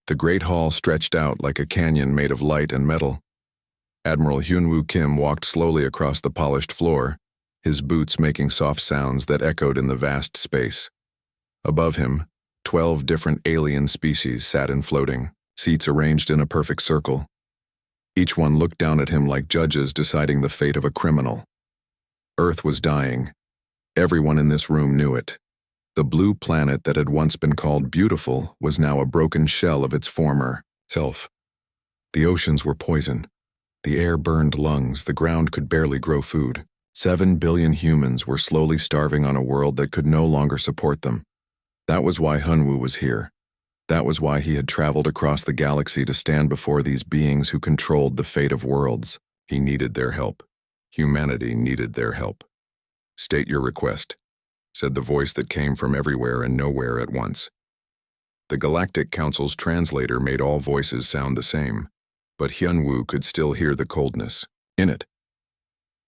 The great hall stretched out like a canyon made of light and metal. Admiral Hyunwoo Kim walked slowly across the polished floor, his boots making soft sounds that echoed in the vast space. Above him, 12 different alien species sat in floating seats arranged in a perfect circle. Each one looked down at him like judges deciding the fate of a criminal. Earth was dying. Everyone in this room knew it. The blue planet that had once been called beautiful was now a broken shell of its former self. The oceans were poison. The air burned lungs. The ground could barely grow food. 7 billion humans were slowly starving on a world that could no longer support them. That was why Hyunwoo was here. That was why he had traveled across the galaxy to stand before these beings who controlled the fate of worlds. He needed their help. Humanity needed their help. "State your request," said the voice that came from everywhere and nowhere at once. The Galactic Council's translator made all voices sound the same, but Hyunwoo could still hear the coldness in it.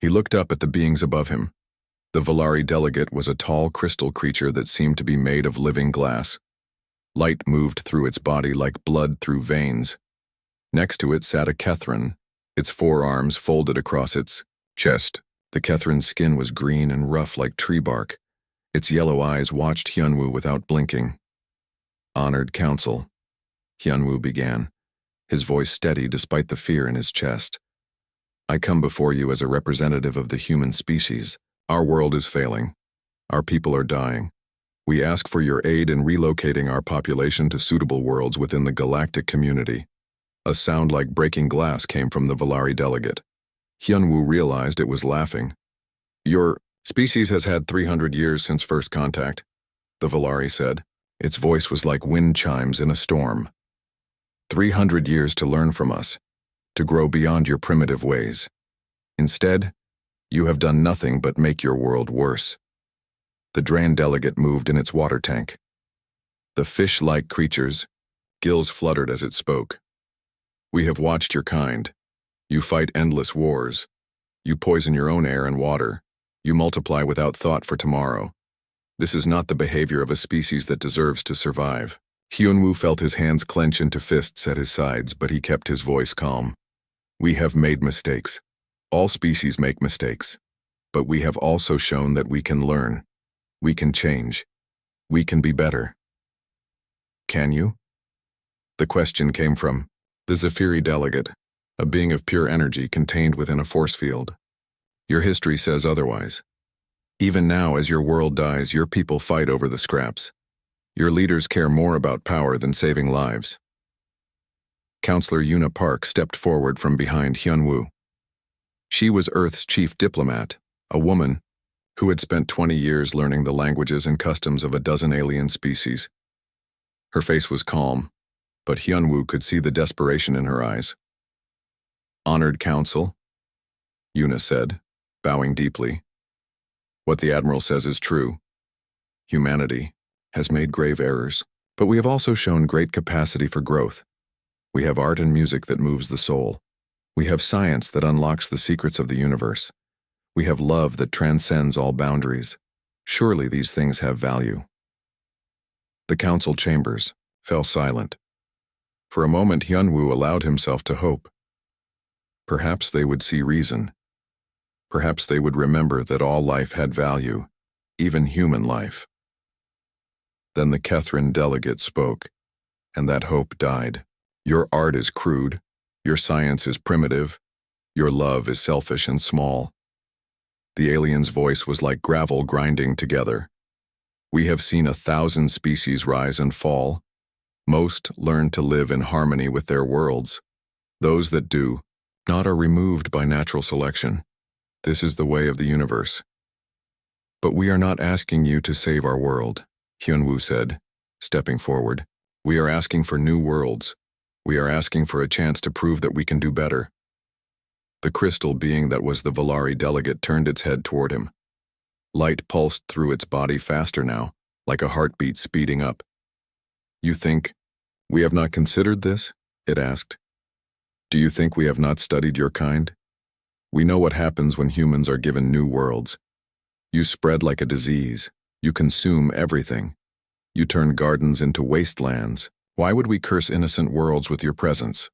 He looked up at the beings above him. The Valari delegate was a tall crystal creature that seemed to be made of living glass. Light moved through its body like blood through veins. Next to it sat a Kethran, its forearms folded across its chest. The Kethran's skin was green and rough like tree bark. Its yellow eyes watched Hyunwoo without blinking. "Honored Council," Hyunwoo began, his voice steady despite the fear in his chest. "I come before you as a representative of the human species. Our world is failing. Our people are dying. We ask for your aid in relocating our population to suitable worlds within the galactic community." A sound like breaking glass came from the Valari delegate. Hyunwoo realized it was laughing. "Your species has had 300 years since first contact," the Valari said. Its voice was like wind chimes in a storm. 300 years to learn from us, to grow beyond your primitive ways. Instead, you have done nothing but make your world worse. The Dran delegate moved in its water tank. The fish-like creatures, gills fluttered as it spoke. "We have watched your kind. You fight endless wars. You poison your own air and water. You multiply without thought for tomorrow. This is not the behavior of a species that deserves to survive." Hyunwoo felt his hands clench into fists at his sides, but he kept his voice calm. "We have made mistakes. All species make mistakes. But we have also shown that we can learn. We can change. We can be better." "Can you?" The question came from the Zephyri delegate, a being of pure energy contained within a force field. "Your history says otherwise. Even now, as your world dies, your people fight over the scraps. Your leaders care more about power than saving lives." Counselor Yuna Park stepped forward from behind Hyunwoo. She was Earth's chief diplomat, a woman who had spent 20 years learning the languages and customs of a dozen alien species. Her face was calm, but Hyunwoo could see the desperation in her eyes. "Honored Council," Yuna said, bowing deeply. "What the Admiral says is true. Humanity has made grave errors, but we have also shown great capacity for growth. We have art and music that moves the soul. We have science that unlocks the secrets of the universe. We have love that transcends all boundaries. Surely these things have value." The council chambers fell silent. For a moment, Hyunwoo allowed himself to hope. Perhaps they would see reason. Perhaps they would remember that all life had value, even human life. Then the Kethran delegate spoke, and that hope died. "Your art is crude. Your science is primitive. Your love is selfish and small." The alien's voice was like gravel grinding together. "We have seen 1,000 species rise and fall. Most learn to live in harmony with their worlds. Those that do not are removed by natural selection. This is the way of the universe. But we are not asking you to save our world," Hyunwoo said, stepping forward. "We are asking for new worlds. We are asking for a chance to prove that we can do better." The crystal being that was the Valari delegate turned its head toward him. Light pulsed through its body faster now, like a heartbeat speeding up. "You think we have not considered this?" it asked. "Do you think we have not studied your kind? We know what happens when humans are given new worlds. You spread like a disease. You consume everything. You turn gardens into wastelands, Why would we curse innocent worlds with your presence?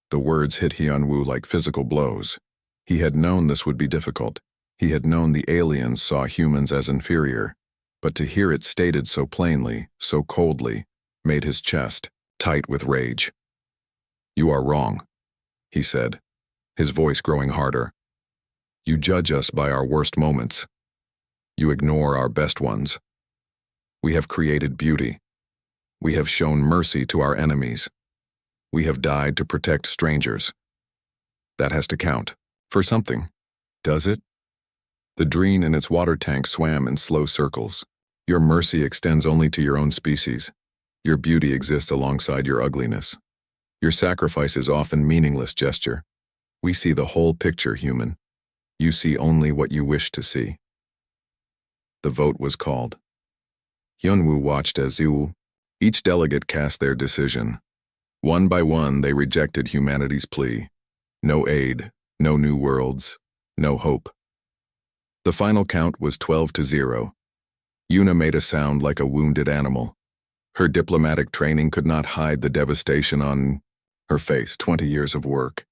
The words hit Hyun-woo like physical blows. He had known this would be difficult. He had known the aliens saw humans as inferior. But to hear it stated so plainly, so coldly, made his chest tight with rage. You are wrong, he said, his voice growing harder. You judge us by our worst moments. You ignore our best ones. We have created beauty. We have shown mercy to our enemies. We have died to protect strangers. That has to count for something, does it? The dreen in its water tank swam in slow circles. Your mercy extends only to your own species. Your beauty exists alongside your ugliness. Your sacrifice is often meaningless gesture. We see the whole picture, human. You see only what you wish to see. The vote was called. Hyun-woo watched as each delegate cast their decision. One by one, they rejected humanity's plea. No aid, no new worlds, no hope. The final count was 12-0. Yuna made a sound like a wounded animal. Her diplomatic training could not hide the devastation on her face. 20 years of work.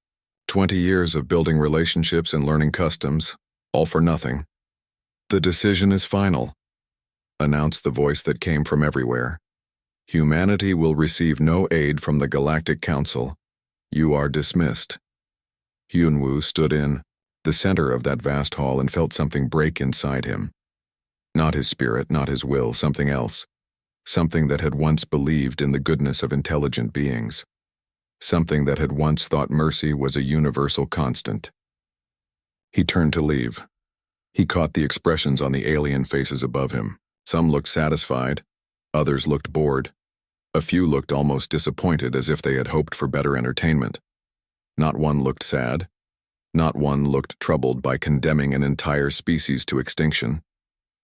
20 years of building relationships and learning customs, all for nothing. The decision is final, announced the voice that came from everywhere. Humanity will receive no aid from the Galactic Council. You are dismissed. Hyun-woo stood in the center of that vast hall and felt something break inside him. Not his spirit, not his will, something else. Something that had once believed in the goodness of intelligent beings. Something that had once thought mercy was a universal constant. He turned to leave. He caught the expressions on the alien faces above him. Some looked satisfied, others looked bored. A few looked almost disappointed, as if they had hoped for better entertainment. Not one looked sad. Not one looked troubled by condemning an entire species to extinction.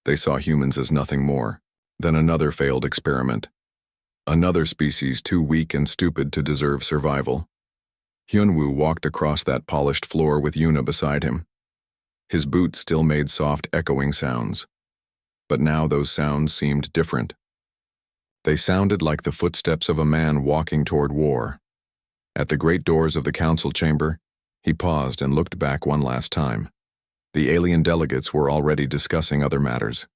They saw humans as nothing more than another failed experiment. Another species too weak and stupid to deserve survival. Hyun-woo walked across that polished floor with Yuna beside him. His boots still made soft, echoing sounds. But now those sounds seemed different. They sounded like the footsteps of a man walking toward war. At the great doors of the council chamber, he paused and looked back one last time. The alien delegates were already discussing other matters.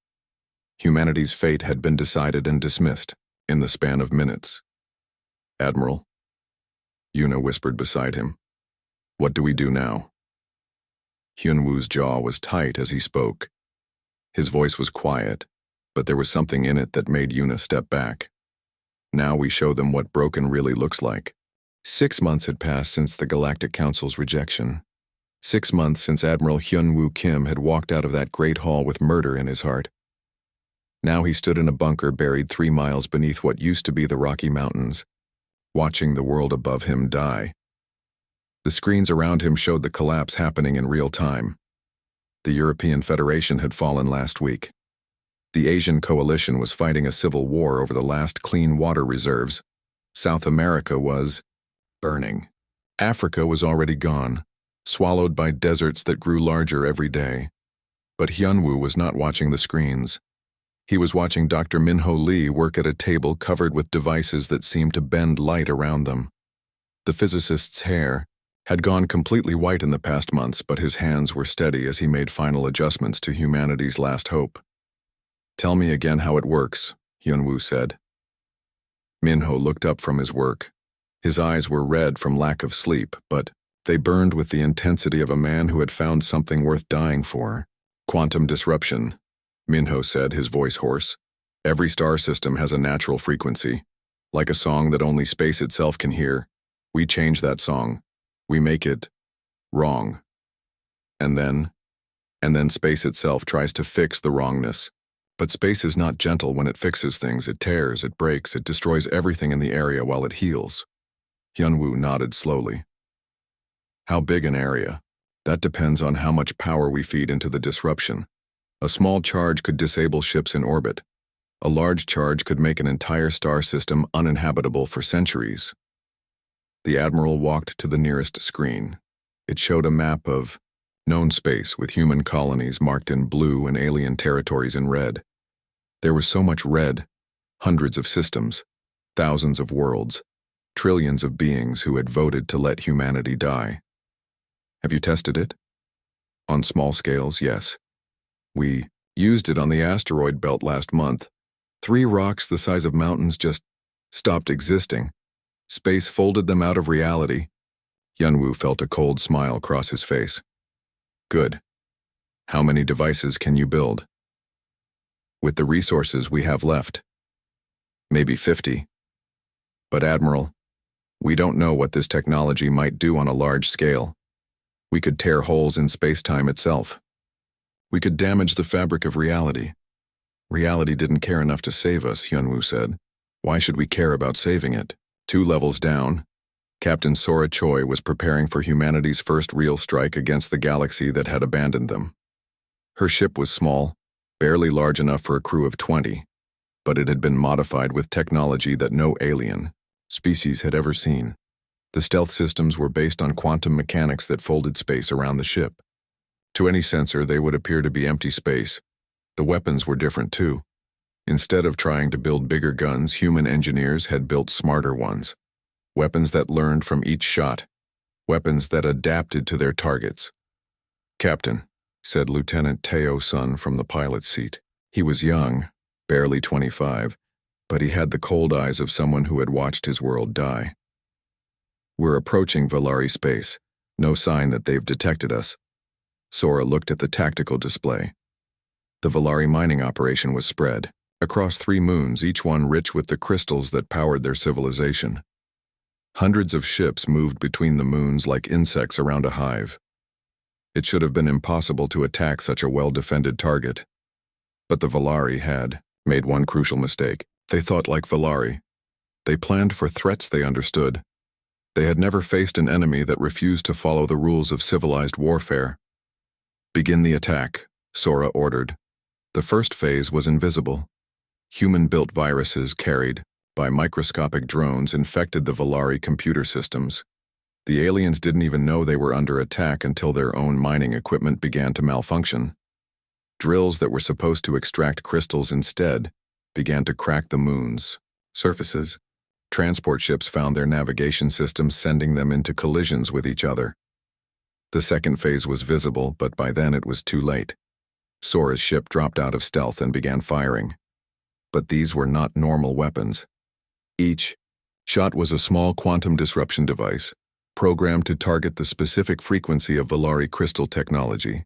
Humanity's fate had been decided and dismissed in the span of minutes. Admiral, Yuna whispered beside him. What do we do now? Hyun-woo's jaw was tight as he spoke. His voice was quiet, but there was something in it that made Yuna step back. Now we show them what broken really looks like. 6 months had passed since the Galactic Council's rejection. 6 months since Admiral Hyun-woo Kim had walked out of that great hall with murder in his heart. Now he stood in a bunker buried 3 miles beneath what used to be the Rocky Mountains, watching the world above him die. The screens around him showed the collapse happening in real time. The European Federation had fallen last week. The Asian coalition was fighting a civil war over the last clean water reserves. South America was burning. Africa was already gone, swallowed by deserts that grew larger every day. But Hyun-woo was not watching the screens. He was watching Dr. Min-ho Lee work at a table covered with devices that seemed to bend light around them. The physicist's hair had gone completely white in the past months, but his hands were steady as he made final adjustments to humanity's last hope. Tell me again how it works, Hyun-woo said. Min-ho looked up from his work. His eyes were red from lack of sleep, but they burned with the intensity of a man who had found something worth dying for. Quantum disruption, Min-ho said, his voice hoarse. Every star system has a natural frequency. Like a song that only space itself can hear. We change that song. We make it wrong. And then space itself tries to fix the wrongness. But space is not gentle when it fixes things. It tears, it breaks, it destroys everything in the area while it heals. Hyun-woo nodded slowly. How big an area? That depends on how much power we feed into the disruption. A small charge could disable ships in orbit. A large charge could make an entire star system uninhabitable for centuries. The Admiral walked to the nearest screen. It showed a map of known space with human colonies marked in blue and alien territories in red. There was so much red, hundreds of systems, thousands of worlds, trillions of beings who had voted to let humanity die. Have you tested it? On small scales, yes. We used it on the asteroid belt last month. 3 rocks the size of mountains just stopped existing. Space folded them out of reality. Yunwu felt a cold smile cross his face. Good. How many devices can you build? With the resources we have left. Maybe 50. But Admiral, we don't know what this technology might do on a large scale. We could tear holes in space-time itself. We could damage the fabric of reality. Reality didn't care enough to save us, Yunwu said. Why should we care about saving it? 2 levels down, Captain Sora Choi was preparing for humanity's first real strike against the galaxy that had abandoned them. Her ship was small, barely large enough for a crew of 20, but it had been modified with technology that no alien species had ever seen. The stealth systems were based on quantum mechanics that folded space around the ship. To any sensor, they would appear to be empty space. The weapons were different too. Instead of trying to build bigger guns, human engineers had built smarter ones. Weapons that learned from each shot. Weapons that adapted to their targets. "Captain," said Lieutenant Teo Sun from the pilot's seat. He was young, barely 25, but he had the cold eyes of someone who had watched his world die. "We're approaching Valari space. No sign that they've detected us." Sora looked at the tactical display. The Valari mining operation was spread across 3 moons, each one rich with the crystals that powered their civilization. Hundreds of ships moved between the moons like insects around a hive. It should have been impossible to attack such a well-defended target. But the Valari had made one crucial mistake. They thought like Valari. They planned for threats they understood. They had never faced an enemy that refused to follow the rules of civilized warfare. "Begin the attack," Sora ordered. The first phase was invisible. Human-built viruses carried by microscopic drones infected the Valari computer systems. The aliens didn't even know they were under attack until their own mining equipment began to malfunction. Drills that were supposed to extract crystals instead began to crack the moon's surfaces. Transport ships found their navigation systems sending them into collisions with each other. The second phase was visible, but by then it was too late. Sora's ship dropped out of stealth and began firing. But these were not normal weapons. Each shot was a small quantum disruption device, programmed to target the specific frequency of Valari crystal technology.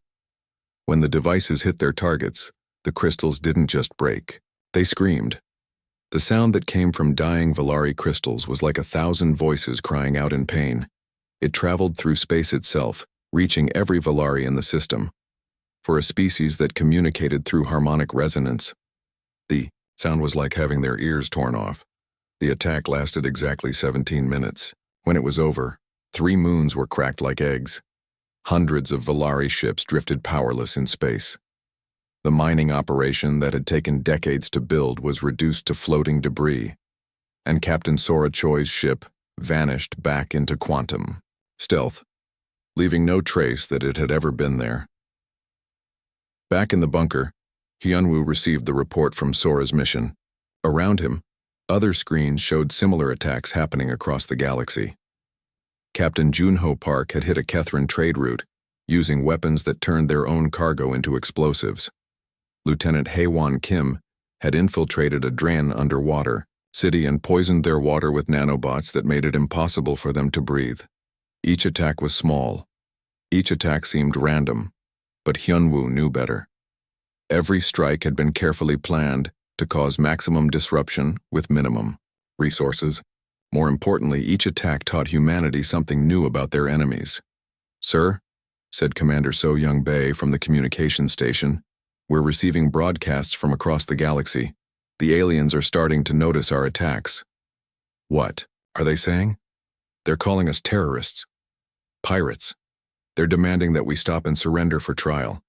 When the devices hit their targets, the crystals didn't just break. They screamed. The sound that came from dying Valari crystals was like 1,000 voices crying out in pain. It traveled through space itself, reaching every Valari in the system. For a species that communicated through harmonic resonance, the sound was like having their ears torn off. The attack lasted exactly 17 minutes. When it was over, 3 moons were cracked like eggs. Hundreds of Valari ships drifted powerless in space. The mining operation that had taken decades to build was reduced to floating debris, and Captain Sora Choi's ship vanished back into quantum stealth, leaving no trace that it had ever been there. Back in the bunker, Hyunwoo received the report from Sora's mission. Around him, other screens showed similar attacks happening across the galaxy. Captain Junho Park had hit a Kethran trade route, using weapons that turned their own cargo into explosives. Lieutenant Haewon Kim had infiltrated a Dran underwater city and poisoned their water with nanobots that made it impossible for them to breathe. Each attack was small. Each attack seemed random, but Hyunwoo knew better. Every strike had been carefully planned to cause maximum disruption with minimum resources. More importantly, each attack taught humanity something new about their enemies. "Sir," said Commander So Young Bae from the communications station, "we're receiving broadcasts from across the galaxy. The aliens are starting to notice our attacks." "What are they saying?" "They're calling us terrorists. Pirates. They're demanding that we stop and surrender for trial."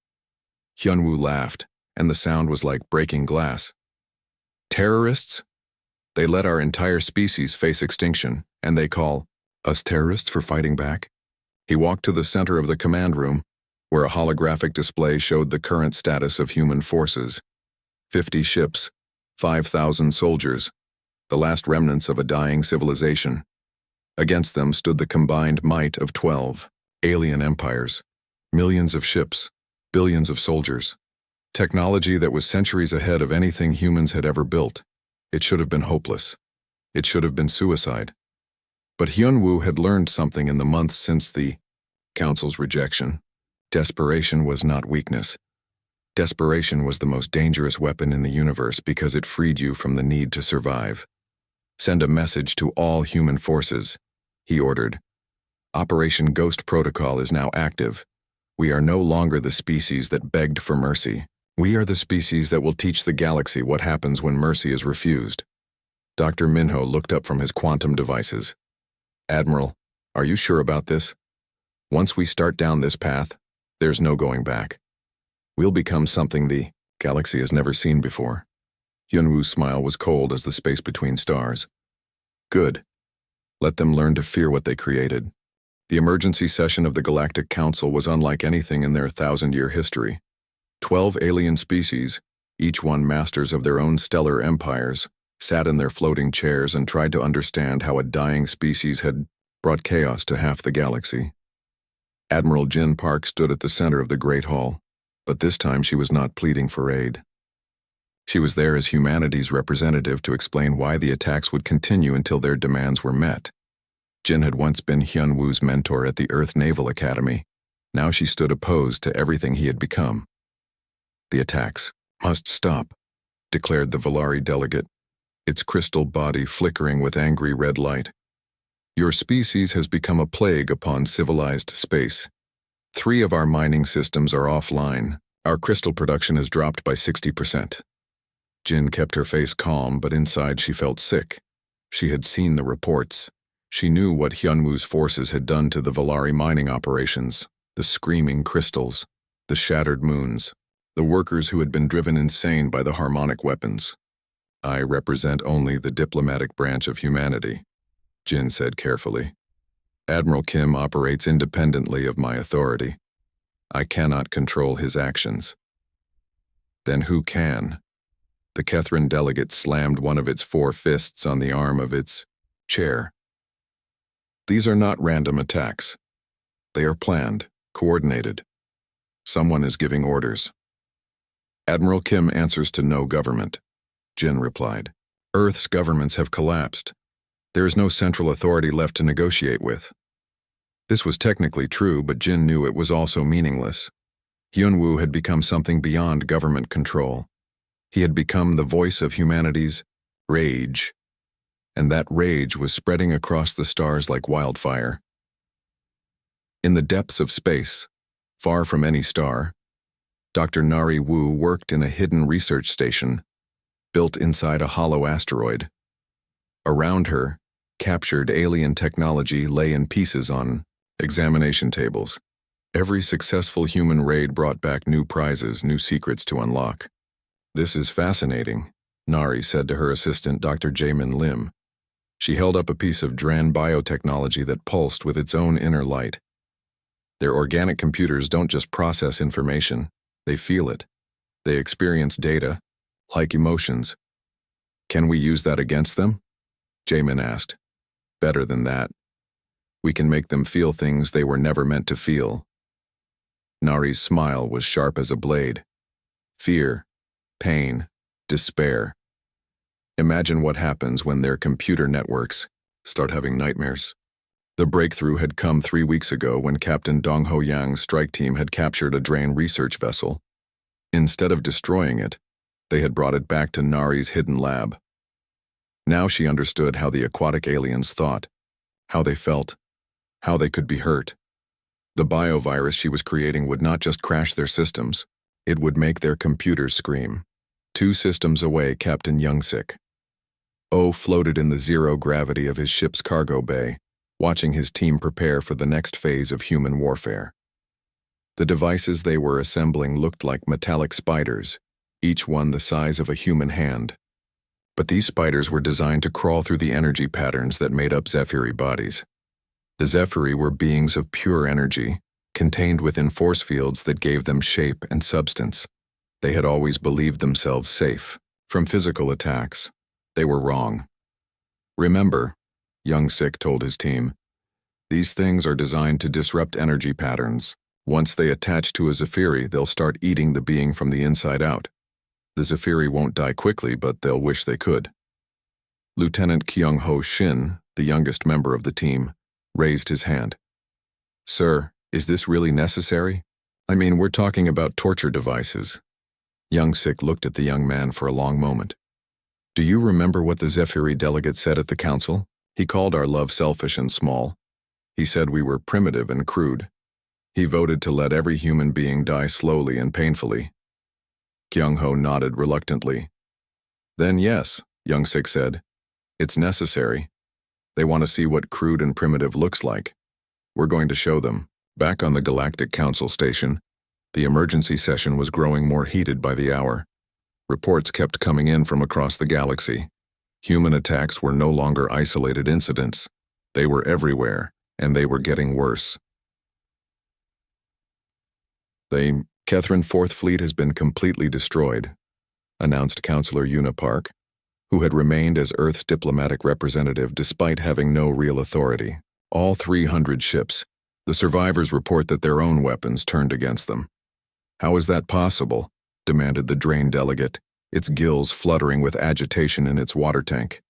Hyunwoo laughed, and the sound was like breaking glass. "Terrorists? They let our entire species face extinction, and they call us terrorists for fighting back?" He walked to the center of the command room, where a holographic display showed the current status of human forces. 50 ships, 5,000 soldiers, the last remnants of a dying civilization. Against them stood the combined might of 12 alien empires, millions of ships, billions of soldiers. Technology that was centuries ahead of anything humans had ever built. It should have been hopeless. It should have been suicide. But Hyunwoo had learned something in the months since the Council's rejection. Desperation was not weakness. Desperation was the most dangerous weapon in the universe because it freed you from the need to survive. Send a message to all human forces, he ordered. Operation Ghost Protocol is now active. We are no longer the species that begged for mercy. We are the species that will teach the galaxy what happens when mercy is refused. Dr. Minho looked up from his quantum devices. Admiral, are you sure about this? Once we start down this path, there's no going back. We'll become something the galaxy has never seen before. Hyunwoo's smile was cold as the space between stars. Good. Let them learn to fear what they created. The emergency session of the Galactic Council was unlike anything in their 1,000-year history. 12 alien species, each one masters of their own stellar empires, sat in their floating chairs and tried to understand how a dying species had brought chaos to half the galaxy. Admiral Jin Park stood at the center of the Great Hall, but this time she was not pleading for aid. She was there as humanity's representative to explain why the attacks would continue until their demands were met. Jin had once been Hyunwoo's mentor at the Earth Naval Academy. Now she stood opposed to everything he had become. The attacks must stop, declared the Valari delegate, its crystal body flickering with angry red light. Your species has become a plague upon civilized space. 3 of our mining systems are offline. Our crystal production has dropped by 60%. Jin kept her face calm, but inside she felt sick. She had seen the reports. She knew what Hyunwoo's forces had done to the Valari mining operations, the screaming crystals, the shattered moons, the workers who had been driven insane by the harmonic weapons. I represent only the diplomatic branch of humanity, Jin said carefully. Admiral Kim operates independently of my authority. I cannot control his actions. Then who can? The Kethrin delegate slammed one of its 4 fists on the arm of its chair. These are not random attacks. They are planned, coordinated. Someone is giving orders. Admiral Kim answers to no government, Jin replied. Earth's governments have collapsed. There is no central authority left to negotiate with. This was technically true, but Jin knew it was also meaningless. Hyunwoo had become something beyond government control. He had become the voice of humanity's rage, and that rage was spreading across the stars like wildfire. In the depths of space, far from any star, Dr. Nari Wu worked in a hidden research station, built inside a hollow asteroid. Around her, captured alien technology lay in pieces on examination tables. Every successful human raid brought back new prizes, new secrets to unlock. This is fascinating, Nari said to her assistant, Dr. Jaemin Lim. She held up a piece of Dran biotechnology that pulsed with its own inner light. Their organic computers don't just process information, they feel it. They experience data, like emotions. Can we use that against them? Jaemin asked. Better than that. We can make them feel things they were never meant to feel. Nari's smile was sharp as a blade. Fear, pain, despair. Imagine what happens when their computer networks start having nightmares. The breakthrough had come 3 weeks ago when Captain Dong Ho Yang's strike team had captured a Drain research vessel. Instead of destroying it, they had brought it back to Nari's hidden lab. Now she understood how the aquatic aliens thought, how they felt, how they could be hurt. The biovirus she was creating would not just crash their systems, it would make their computers scream. 2 systems away, Captain Youngsik. O floated in the zero gravity of his ship's cargo bay, watching his team prepare for the next phase of human warfare. The devices they were assembling looked like metallic spiders, each one the size of a human hand. But these spiders were designed to crawl through the energy patterns that made up Zephyri bodies. The Zephyri were beings of pure energy, contained within force fields that gave them shape and substance. They had always believed themselves safe from physical attacks. They were wrong. Remember, Young Sik told his team, these things are designed to disrupt energy patterns. Once they attach to a Zephyri, they'll start eating the being from the inside out. The Zephyri won't die quickly, but they'll wish they could. Lieutenant Kyung-ho Shin, the youngest member of the team, raised his hand. Sir, is this really necessary? I mean, we're talking about torture devices. Young Sik looked at the young man for a long moment. Do you remember what the Zephyri delegate said at the council? He called our love selfish and small. He said we were primitive and crude. He voted to let every human being die slowly and painfully. Kyung-ho nodded reluctantly. Then yes, Young Sik said. It's necessary. They want to see what crude and primitive looks like. We're going to show them. Back on the Galactic Council station, the emergency session was growing more heated by the hour. Reports kept coming in from across the galaxy. Human attacks were no longer isolated incidents. They were everywhere, and they were getting worse. The Catherine Fourth Fleet has been completely destroyed, announced Counselor Yuna Park, who had remained as Earth's diplomatic representative despite having no real authority. All 300 ships. The survivors report that their own weapons turned against them. How is that possible? Demanded the Drain delegate, its gills fluttering with agitation in its water tank.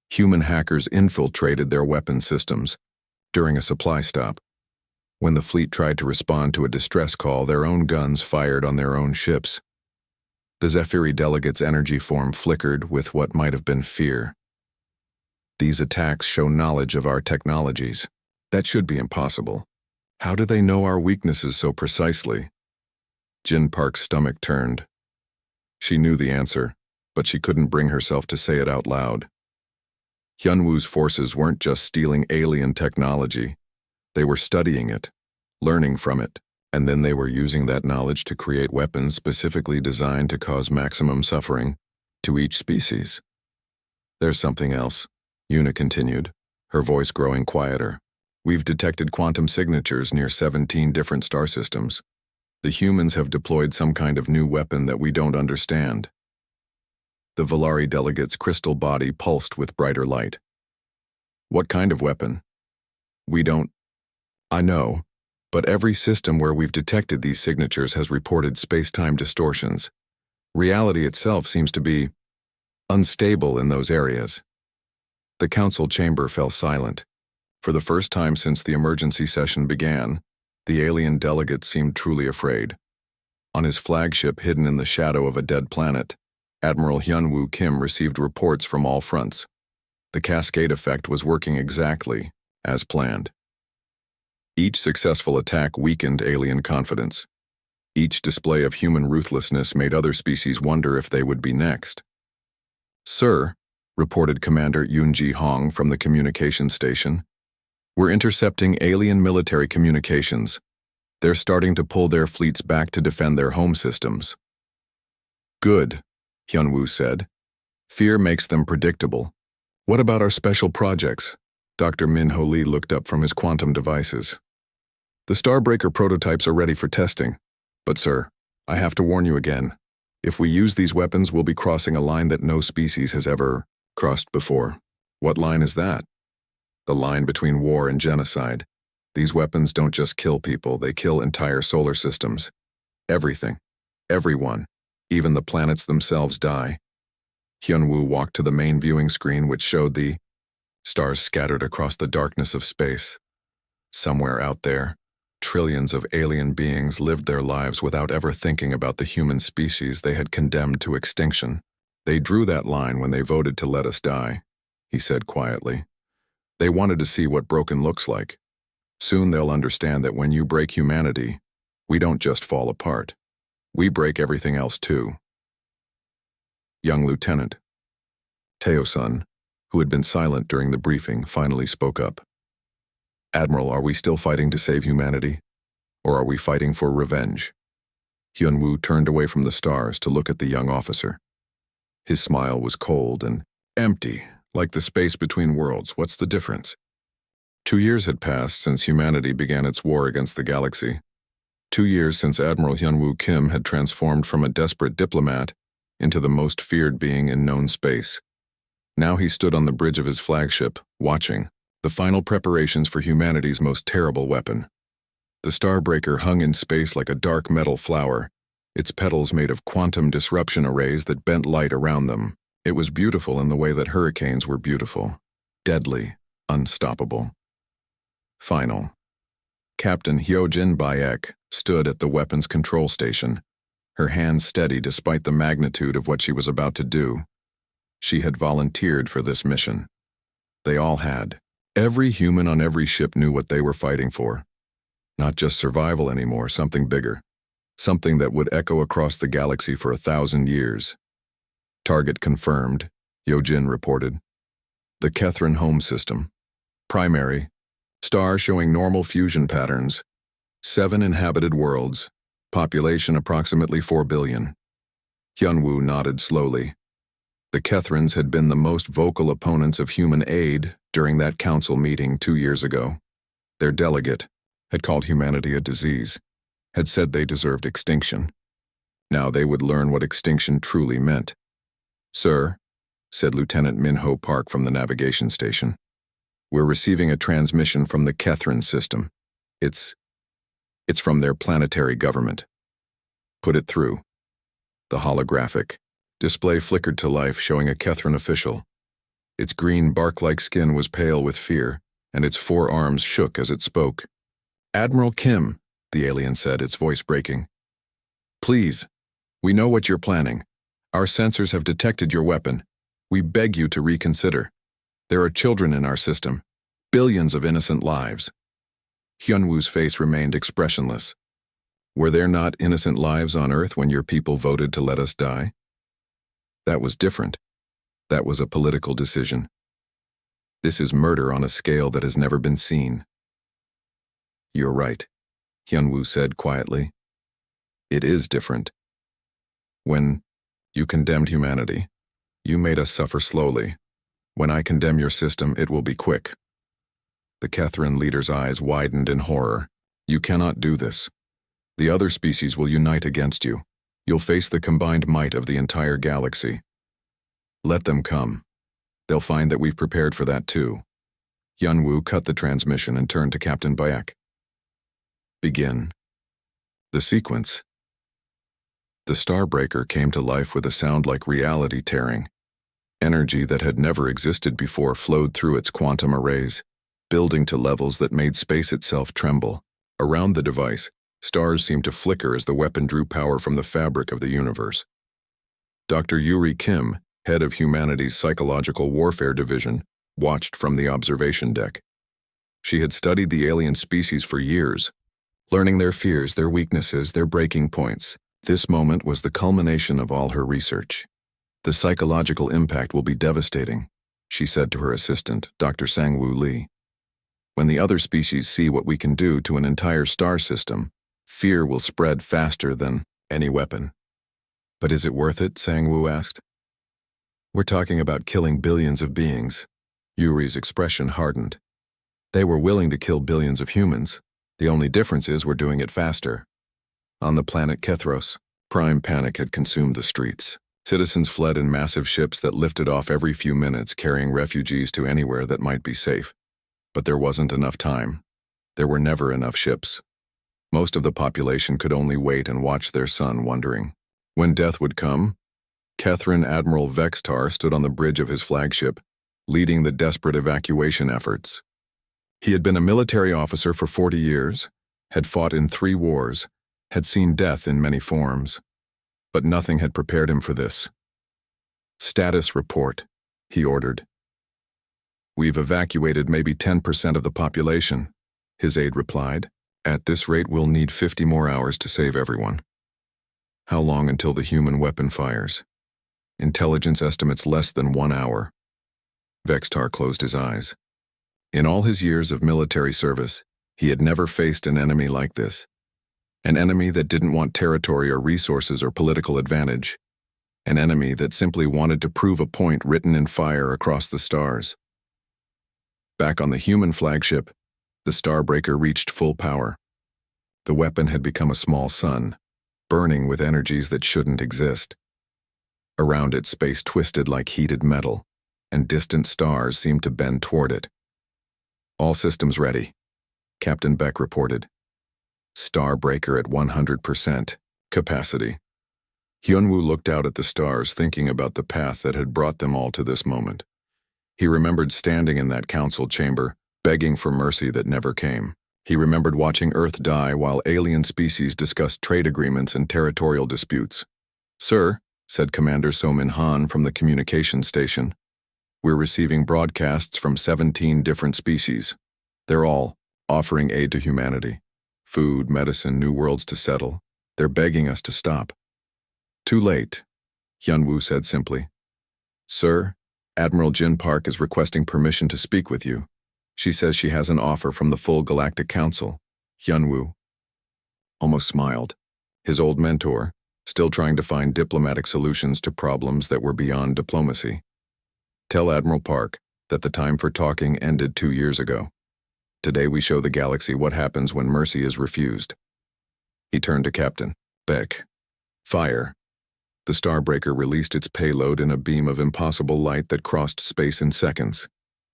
Human hackers infiltrated their weapon systems during a supply stop. When the fleet tried to respond to a distress call, their own guns fired on their own ships. The Zephyri delegate's energy form flickered with what might have been fear. These attacks show knowledge of our technologies. That should be impossible. How do they know our weaknesses so precisely? Jin Park's stomach turned. She knew the answer, but she couldn't bring herself to say it out loud. Hyunwoo's forces weren't just stealing alien technology. They were studying it, learning from it, and then they were using that knowledge to create weapons specifically designed to cause maximum suffering to each species. There's something else, Yuna continued, her voice growing quieter. We've detected quantum signatures near 17 different star systems. The humans have deployed some kind of new weapon that we don't understand. The Valari delegate's crystal body pulsed with brighter light. What kind of weapon? We don't. I know, but every system where we've detected these signatures has reported space-time distortions. Reality itself seems to be unstable in those areas. The council chamber fell silent. For the first time since the emergency session began, the alien delegate seemed truly afraid. On his flagship hidden in the shadow of a dead planet, Admiral Hyunwoo Kim received reports from all fronts. The cascade effect was working exactly as planned. Each successful attack weakened alien confidence. Each display of human ruthlessness made other species wonder if they would be next. Sir, reported Commander Yoon-ji Hong from the communications station, we're intercepting alien military communications. They're starting to pull their fleets back to defend their home systems. Good, Hyunwoo said. Fear makes them predictable. What about our special projects? Dr. Min-ho Lee looked up from his quantum devices. The Starbreaker prototypes are ready for testing. But sir, I have to warn you again. If we use these weapons, we'll be crossing a line that no species has ever crossed before. What line is that? The line between war and genocide. These weapons don't just kill people, they kill entire solar systems. Everything. Everyone. Even the planets themselves die. Hyunwoo walked to the main viewing screen which showed the stars scattered across the darkness of space. Somewhere out there, trillions of alien beings lived their lives without ever thinking about the human species they had condemned to extinction. They drew that line when they voted to let us die, he said quietly. They wanted to see what broken looks like. Soon they'll understand that when you break humanity, we don't just fall apart. We break everything else too. Young Lieutenant Teo-sun, who had been silent during the briefing, finally spoke up. Admiral, are we still fighting to save humanity? Or are we fighting for revenge? Hyunwoo turned away from the stars to look at the young officer. His smile was cold and empty, like the space between worlds. What's the difference? 2 years had passed since humanity began its war against the galaxy. 2 years since Admiral Hyunwoo Kim had transformed from a desperate diplomat into the most feared being in known space. Now he stood on the bridge of his flagship, watching the final preparations for humanity's most terrible weapon. The Starbreaker hung in space like a dark metal flower, its petals made of quantum disruption arrays that bent light around them. It was beautiful in the way that hurricanes were beautiful. Deadly, unstoppable. Final. Captain Hyojin Bayek stood at the weapons control station, her hands steady despite the magnitude of what she was about to do. She had volunteered for this mission. They all had. Every human on every ship knew what they were fighting for. Not just survival anymore, something bigger. Something that would echo across the galaxy for 1,000 years. Target confirmed, Hyojin reported. The Kethrin home system. Primary. Star showing normal fusion patterns. 7 inhabited worlds. Population approximately 4 billion. Hyunwoo nodded slowly. The Kethrins had been the most vocal opponents of human aid during that council meeting 2 years ago. Their delegate had called humanity a disease, had said they deserved extinction. Now they would learn what extinction truly meant. "Sir," said Lieutenant Minho Park from the navigation station, "we're receiving a transmission from the Kethrin system. It's from their planetary government." "Put it through." The holographic display flickered to life, showing a Kethrin official. Its green bark-like skin was pale with fear, and its 4 arms shook as it spoke. "Admiral Kim," the alien said, its voice breaking. "Please, we know what you're planning. Our sensors have detected your weapon. We beg you to reconsider. There are children in our system, billions of innocent lives." Hyunwoo's face remained expressionless. "Were there not innocent lives on Earth when your people voted to let us die?" "That was different. That was a political decision. This is murder on a scale that has never been seen." "You're right," Hyunwoo said quietly. "It is different. When you condemned humanity, you made us suffer slowly. When I condemn your system, it will be quick." The Kethrin leader's eyes widened in horror. "You cannot do this. The other species will unite against you. You'll face the combined might of the entire galaxy. Let them come. They'll find that we've prepared for that too." Hyunwoo cut the transmission and turned to Captain Bayek. "Begin." The sequence. The Starbreaker came to life with a sound like reality tearing. Energy that had never existed before flowed through its quantum arrays, building to levels that made space itself tremble. Around the device, stars seemed to flicker as the weapon drew power from the fabric of the universe. Dr. Yuri Kim, head of humanity's Psychological Warfare Division, watched from the observation deck. She had studied the alien species for years, learning their fears, their weaknesses, their breaking points. This moment was the culmination of all her research. "The psychological impact will be devastating," she said to her assistant, Dr. Sang-Woo Lee. "When the other species see what we can do to an entire star system, fear will spread faster than any weapon." "But is it worth it?" Sang-Woo asked. "We're talking about killing billions of beings." Yuri's expression hardened. "They were willing to kill billions of humans. The only difference is we're doing it faster." On the planet Kethros, prime panic had consumed the streets. Citizens fled in massive ships that lifted off every few minutes, carrying refugees to anywhere that might be safe. But there wasn't enough time. There were never enough ships. Most of the population could only wait and watch their sun, wondering when death would come. Kethrin Admiral Vextar stood on the bridge of his flagship, leading the desperate evacuation efforts. He had been a military officer for 40 years, had fought in 3 wars, had seen death in many forms. But nothing had prepared him for this. "Status report," he ordered. "We've evacuated maybe 10% of the population," his aide replied. "At this rate, we'll need 50 more hours to save everyone." "How long until the human weapon fires?" "Intelligence estimates less than 1 hour." Vextar closed his eyes. In all his years of military service, he had never faced an enemy like this. An enemy that didn't want territory or resources or political advantage. An enemy that simply wanted to prove a point written in fire across the stars. Back on the human flagship, the Starbreaker reached full power. The weapon had become a small sun, burning with energies that shouldn't exist. Around it, space twisted like heated metal. and distant stars seemed to bend toward it. "All systems ready," Captain Beck reported. "Starbreaker at 100% capacity." Hyunwoo looked out at the stars, thinking about the path that had brought them all to this moment. He remembered standing in that council chamber, begging for mercy that never came. He remembered watching Earth die while alien species discussed trade agreements and territorial disputes. "Sir," said Commander So-min Han from the communications station, "we're receiving broadcasts from 17 different species. They're all offering aid to humanity. Food, medicine, new worlds to settle. They're begging us to stop." "Too late," Hyunwoo said simply. "Sir, Admiral Jin Park is requesting permission to speak with you. She says she has an offer from the full Galactic Council." Hyunwoo almost smiled. His old mentor, still trying to find diplomatic solutions to problems that were beyond diplomacy. "Tell Admiral Park that the time for talking ended 2 years ago. Today we show the galaxy what happens when mercy is refused." He turned to Captain Beck. "Fire." The Starbreaker released its payload in a beam of impossible light that crossed space in seconds.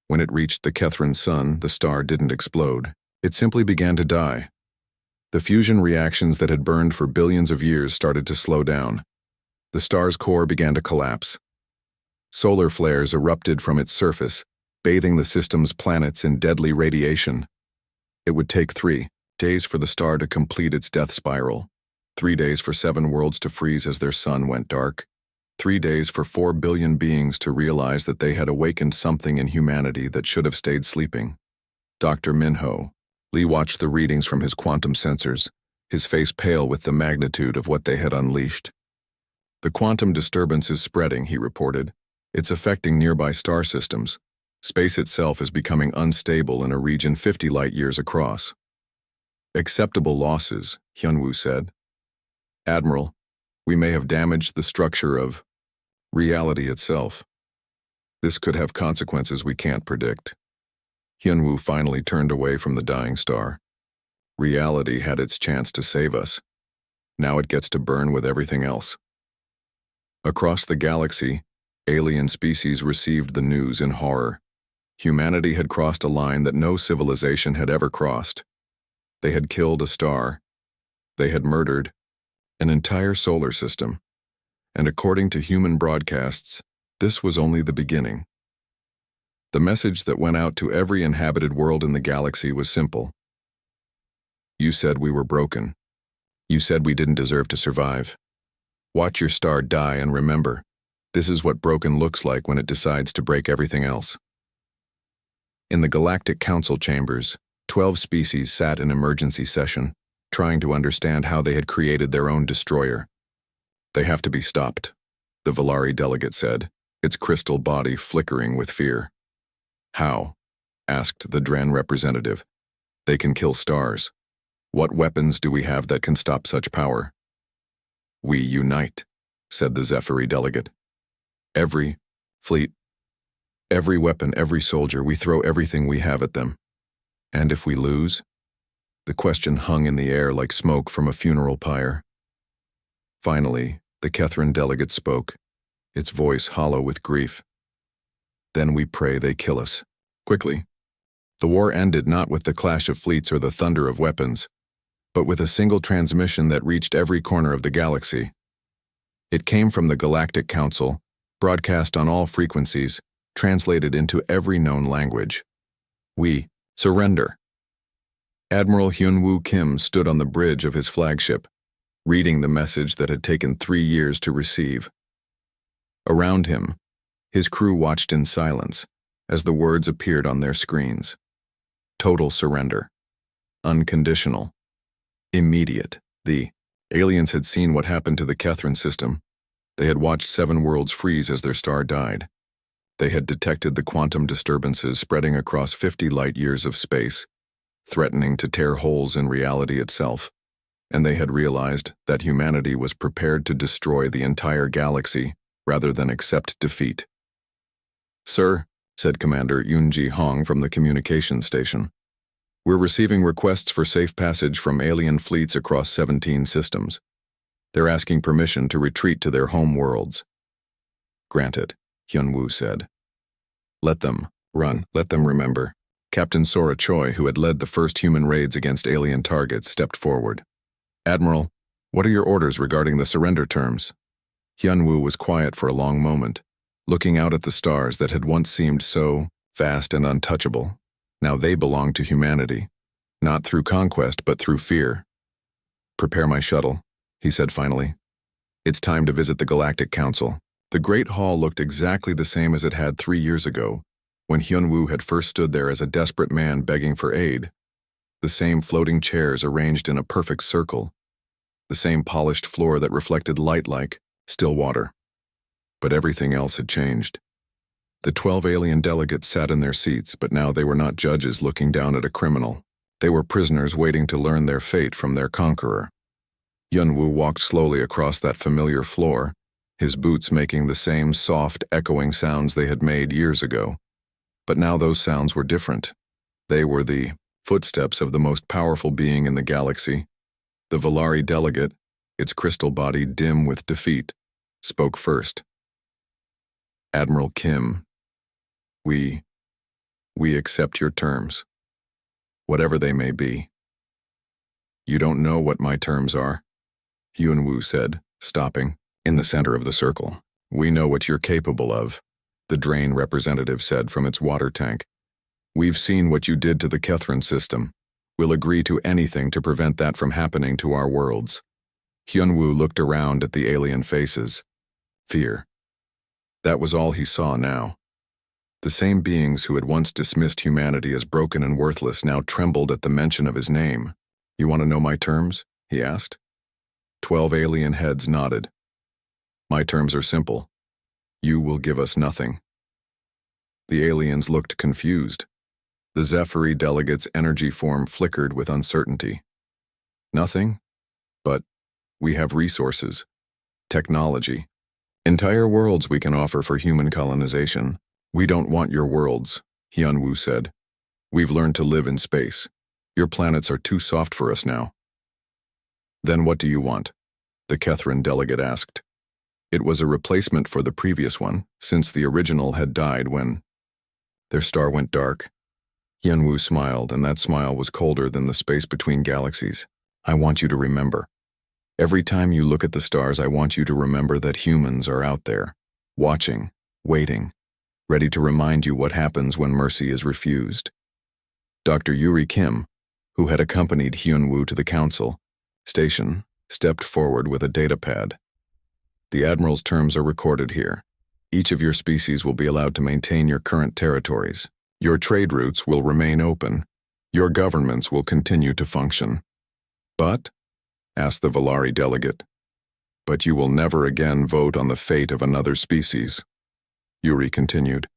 When it reached the Kethran sun, the star didn't explode. It simply began to die. The fusion reactions that had burned for billions of years started to slow down. The star's core began to collapse. Solar flares erupted from its surface, bathing the system's planets in deadly radiation. It would take 3 days for the star to complete its death spiral. 3 days for 7 worlds to freeze as their sun went dark. 3 days for 4 billion beings to realize that they had awakened something in humanity that should have stayed sleeping. Dr. Minho. Lee watched the readings from his quantum sensors, his face pale with the magnitude of what they had unleashed. "The quantum disturbance is spreading," he reported. "It's affecting nearby star systems. Space itself is becoming unstable in a region 50 light-years across." "Acceptable losses," Hyunwoo said. "Admiral, we may have damaged the structure of reality itself. This could have consequences we can't predict." Hyunwoo finally turned away from the dying star. "Reality had its chance to save us. Now it gets to burn with everything else." Across the galaxy, alien species received the news in horror. Humanity had crossed a line that no civilization had ever crossed. They had killed a star. They had murdered an entire solar system. And according to human broadcasts, this was only the beginning. The message that went out to every inhabited world in the galaxy was simple. You said we were broken. You said we didn't deserve to survive. Watch your star die and remember, this is what broken looks like when it decides to break everything else. In the Galactic Council chambers, 12 species sat in emergency session, trying to understand how they had created their own destroyer. "They have to be stopped," the Valari delegate said, its crystal body flickering with fear. "How?" asked the Dren representative. "They can kill stars. What weapons do we have that can stop such power?" "We unite," said the Zephyri delegate. "Every fleet, every weapon, every soldier, we throw everything we have at them. And if we lose?" The question hung in the air like smoke from a funeral pyre. Finally, the Kethran delegate spoke, its voice hollow with grief. "Then we pray they kill us. Quickly." The war ended not with the clash of fleets or the thunder of weapons, but with a single transmission that reached every corner of the galaxy. It came from the Galactic Council, broadcast on all frequencies, translated into every known language. "We surrender." Admiral Hyunwoo Kim stood on the bridge of his flagship, reading the message that had taken 3 years to receive. Around him, his crew watched in silence as the words appeared on their screens. Total surrender. Unconditional. Immediate. The aliens had seen what happened to the Kethran system. They had watched 7 worlds freeze as their star died. They had detected the quantum disturbances spreading across 50 light-years of space, threatening to tear holes in reality itself, and they had realized that humanity was prepared to destroy the entire galaxy rather than accept defeat. "Sir," said Commander Yoonji Hong from the communications station, "we're receiving requests for safe passage from alien fleets across 17 systems. They're asking permission to retreat to their home worlds." "Granted," Hyunwoo said. Let them run. Let them remember. Captain Sora Choi, who had led the first human raids against alien targets, stepped forward. Admiral, what are your orders regarding the surrender terms? Hyunwoo was quiet for a long moment, looking out at the stars that had once seemed so vast and untouchable. Now they belonged to humanity, not through conquest but through fear. Prepare my shuttle, he said finally. It's time to visit the Galactic Council. The Great Hall looked exactly the same as it had 3 years ago, when Hyunwoo had first stood there as a desperate man begging for aid. The same floating chairs arranged in a perfect circle, the same polished floor that reflected light like still water. But everything else had changed. The 12 alien delegates sat in their seats, but now they were not judges looking down at a criminal. They were prisoners waiting to learn their fate from their conqueror. Hyunwoo walked slowly across that familiar floor, his boots making the same soft, echoing sounds they had made years ago. But now those sounds were different. They were the footsteps of the most powerful being in the galaxy. The Valari delegate, its crystal body dim with defeat, spoke first. Admiral Kim, we accept your terms, whatever they may be. You don't know what my terms are, Hyunwoo said, stopping in the center of the circle. We know what you're capable of, the Drain representative said from its water tank. We've seen what you did to the Kethran system. We'll agree to anything to prevent that from happening to our worlds. Hyunwoo looked around at the alien faces. Fear. That was all he saw now. The same beings who had once dismissed humanity as broken and worthless now trembled at the mention of his name. You want to know my terms? He asked. 12 alien heads nodded. My terms are simple. You will give us nothing. The aliens looked confused. The Zephyri delegate's energy form flickered with uncertainty. Nothing? But we have resources, technology, entire worlds we can offer for human colonization. We don't want your worlds, Hyunwoo said. We've learned to live in space. Your planets are too soft for us now. Then what do you want? The Kethran delegate asked. It was a replacement for the previous one, since the original had died when their star went dark. Hyunwoo smiled, and that smile was colder than the space between galaxies. I want you to remember. Every time you look at the stars, I want you to remember that humans are out there, watching, waiting, ready to remind you what happens when mercy is refused. Dr. Yuri Kim, who had accompanied Hyunwoo to the council station, stepped forward with a data pad. The Admiral's terms are recorded here. Each of your species will be allowed to maintain your current territories. Your trade routes will remain open. Your governments will continue to function. But, asked the Valari delegate, but you will never again vote on the fate of another species. Yuri continued.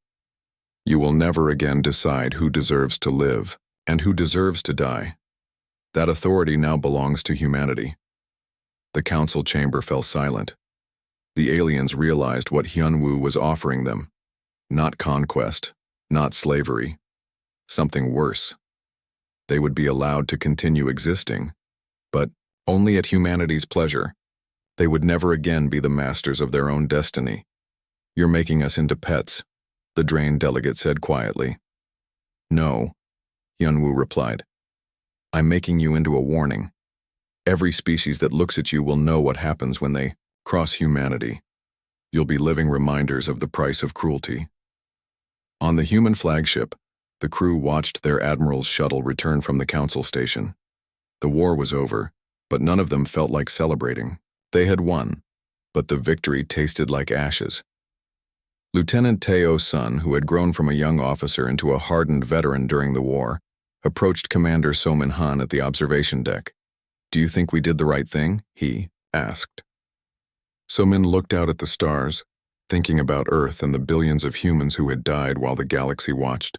You will never again decide who deserves to live and who deserves to die. That authority now belongs to humanity. The council chamber fell silent. The aliens realized what Hyunwoo was offering them. Not conquest, not slavery. Something worse. They would be allowed to continue existing, but only at humanity's pleasure. They would never again be the masters of their own destiny. You're making us into pets, the Drain delegate said quietly. No, Hyunwoo replied. I'm making you into a warning. Every species that looks at you will know what happens when they cross humanity. You'll be living reminders of the price of cruelty. On the human flagship, the crew watched their admiral's shuttle return from the council station. The war was over, but none of them felt like celebrating. They had won, but the victory tasted like ashes. Lieutenant Teo Sun, who had grown from a young officer into a hardened veteran during the war, approached Commander So-min Han at the observation deck. Do you think we did the right thing? He asked. So-min looked out at the stars, thinking about Earth and the billions of humans who had died while the galaxy watched.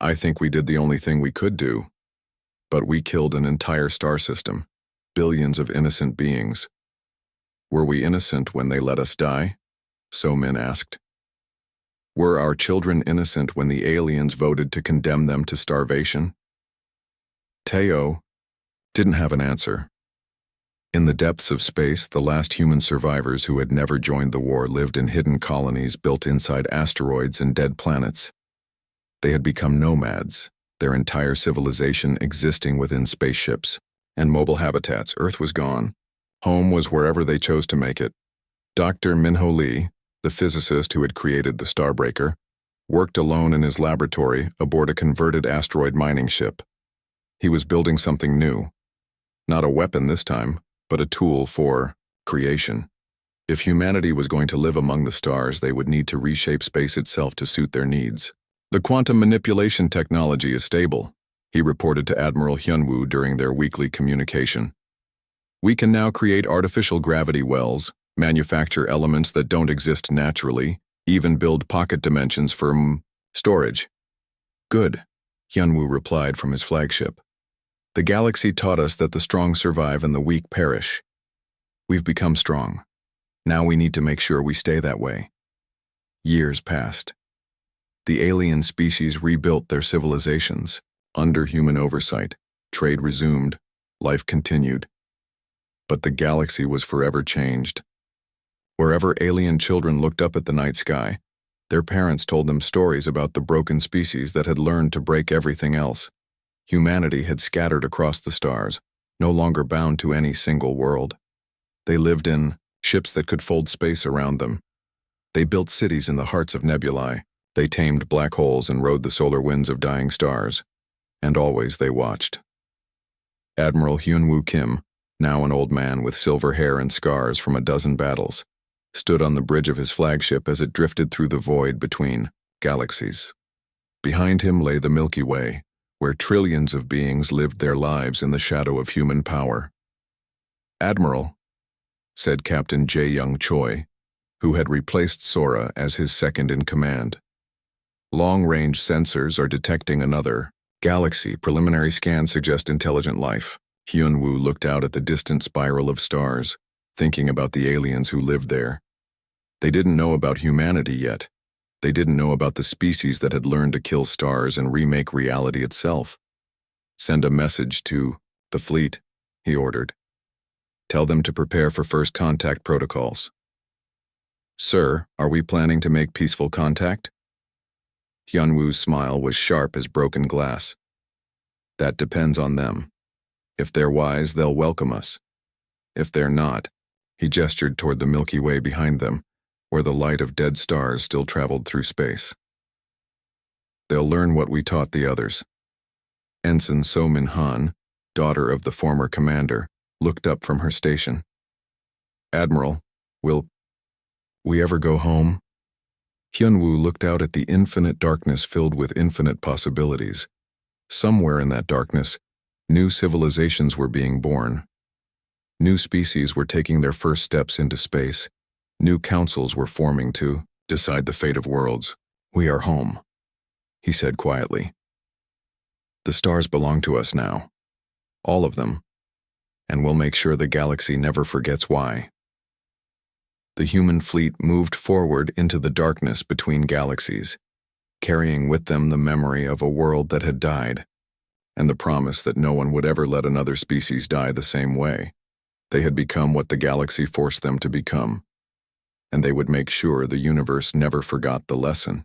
I think we did the only thing we could do. But we killed an entire star system, billions of innocent beings. Were we innocent when they let us die? So-min asked. Were our children innocent when the aliens voted to condemn them to starvation? Teo didn't have an answer. In the depths of space, the last human survivors who had never joined the war lived in hidden colonies built inside asteroids and dead planets. They had become nomads, their entire civilization existing within spaceships and mobile habitats. Earth was gone. Home was wherever they chose to make it. Dr. Minho Lee, the physicist who had created the Starbreaker, worked alone in his laboratory aboard a converted asteroid mining ship. He was building something new. Not a weapon this time, but a tool for creation. If humanity was going to live among the stars, they would need to reshape space itself to suit their needs. The quantum manipulation technology is stable, he reported to Admiral Hyunwoo during their weekly communication. We can now create artificial gravity wells, manufacture elements that don't exist naturally, even build pocket dimensions for storage. Good, Hyunwoo replied from his flagship. The galaxy taught us that the strong survive and the weak perish. We've become strong. Now we need to make sure we stay that way. Years passed. The alien species rebuilt their civilizations. Under human oversight, trade resumed, life continued. But the galaxy was forever changed. Wherever alien children looked up at the night sky, their parents told them stories about the broken species that had learned to break everything else. Humanity had scattered across the stars, no longer bound to any single world. They lived in ships that could fold space around them. They built cities in the hearts of nebulae. They tamed black holes and rode the solar winds of dying stars. And always they watched. Admiral Hyunwoo Kim, now an old man with silver hair and scars from a dozen battles, stood on the bridge of his flagship as it drifted through the void between galaxies. Behind him lay the Milky Way, where trillions of beings lived their lives in the shadow of human power. "Admiral," said Captain Jae-young Choi, who had replaced Sora as his second in command. "Long-range sensors are detecting another galaxy. Preliminary scans suggest intelligent life." Hyunwoo looked out at the distant spiral of stars, thinking about the aliens who lived there. They didn't know about humanity yet. They didn't know about the species that had learned to kill stars and remake reality itself. "Send a message to the fleet," he ordered. "Tell them to prepare for first contact protocols." "Sir, are we planning to make peaceful contact?" Hyunwoo's smile was sharp as broken glass. "That depends on them. If they're wise, they'll welcome us. If they're not," he gestured toward the Milky Way behind them, where the light of dead stars still traveled through space. "They'll learn what we taught the others." Ensign So Min Han, daughter of the former commander, looked up from her station. "Admiral, will we ever go home?" Hyunwoo looked out at the infinite darkness filled with infinite possibilities. Somewhere in that darkness, new civilizations were being born. New species were taking their first steps into space. New councils were forming to decide the fate of worlds. "We are home," he said quietly. "The stars belong to us now. All of them. And we'll make sure the galaxy never forgets why." The human fleet moved forward into the darkness between galaxies, carrying with them the memory of a world that had died, and the promise that no one would ever let another species die the same way. They had become what the galaxy forced them to become, and they would make sure the universe never forgot the lesson.